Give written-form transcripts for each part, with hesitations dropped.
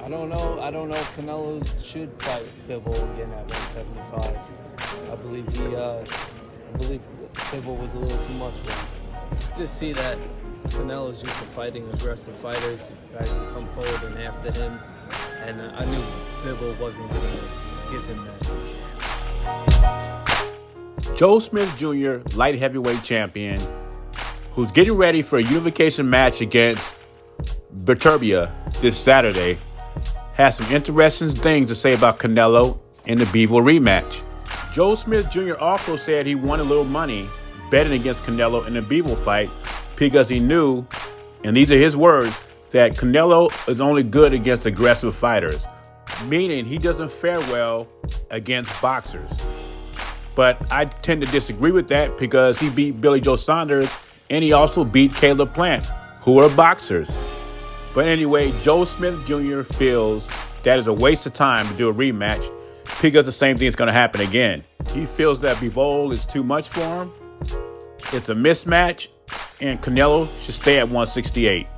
I don't know. I don't know if Canelo should fight Bivol again at 175. I believe Bivol was a little too much for him. Just see that Canelo's used to fighting aggressive fighters, guys who come forward and after him, and I knew Bivol wasn't going to give him that. Joe Smith Jr., light heavyweight champion, who's getting ready for a unification match against Beterbiev this Saturday, has some interesting things to say about Canelo in the Bivol rematch. Joe Smith Jr. also said he won a little money betting against Canelo in the Bivol fight because he knew, and these are his words, that Canelo is only good against aggressive fighters, meaning he doesn't fare well against boxers. But I tend to disagree with that because he beat Billy Joe Saunders and he also beat Caleb Plant, who are boxers. But anyway, Joe Smith Jr. feels that is a waste of time to do a rematch because the same thing is going to happen again. He feels that Bivol is too much for him. It's a mismatch, and Canelo should stay at 168.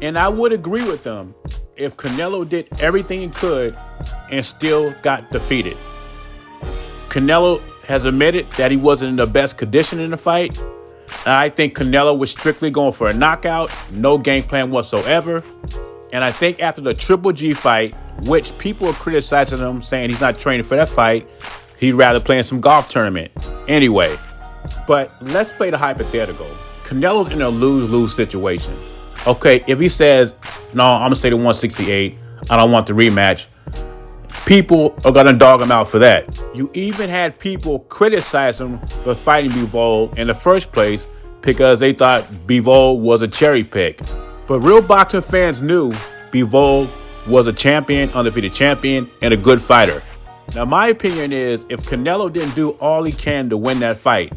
And I would agree with him if Canelo did everything he could and still got defeated. Canelo has admitted that he wasn't in the best condition in the fight. And I think Canelo was strictly going for a knockout, no game plan whatsoever. And I think after the Triple G fight, which people are criticizing him, saying he's not training for that fight, he'd rather play in some golf tournament. Anyway, but let's play the hypothetical. Canelo's in a lose-lose situation. Okay, if he says, no, I'm going to stay to 168, I don't want the rematch, people are going to dog him out for that. You even had people criticize him for fighting Bivol in the first place because they thought Bivol was a cherry pick. But real boxing fans knew Bivol was a champion, undefeated champion, and a good fighter. Now, my opinion is if Canelo didn't do all he can to win that fight,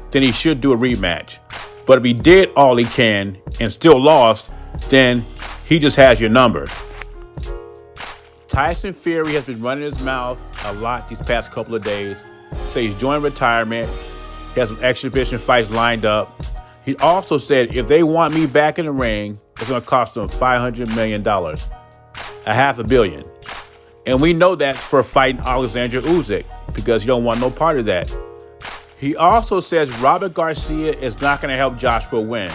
then he should do a rematch. But if he did all he can and still lost, then he just has your number. Tyson Fury has been running his mouth a lot these past couple of days. Say he's joined retirement. He has some exhibition fights lined up. He also said if they want me back in the ring, it's going to cost them $500 million, $500 million. And we know that's for fighting Alexander Usyk because you don't want no part of that. He also says Robert Garcia is not going to help Joshua win.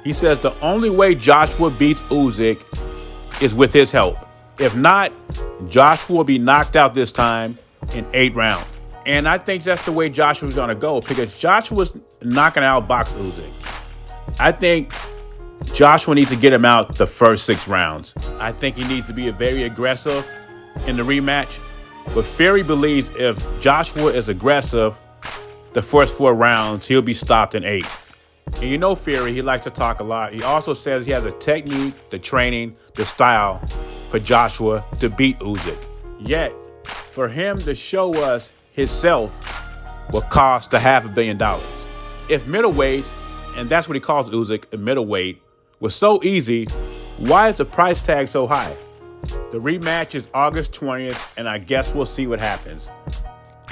He says the only way Joshua beats Usyk is with his help. If not, Joshua will be knocked out this time in 8 rounds. And I think that's the way Joshua's going to go because Joshua's not going to outbox Usyk. I think Joshua needs to get him out the first 6 rounds. I think he needs to be very aggressive in the rematch. But Fury believes if Joshua is aggressive the first 4 rounds, he'll be stopped in 8. And you know Fury, he likes to talk a lot. He also says he has the technique, the training, the style for Joshua to beat Usyk. Yet, for him to show us himself will cost $500 million. If middleweight, and that's what he calls Usyk, a middleweight, was so easy, why is the price tag so high? The rematch is August 20th, and I guess we'll see what happens.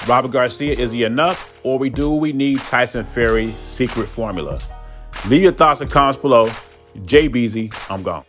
Robert Garcia, is he enough, or we need Tyson Fury's secret formula? Leave your thoughts and comments below. Jay Beezy, I'm gone.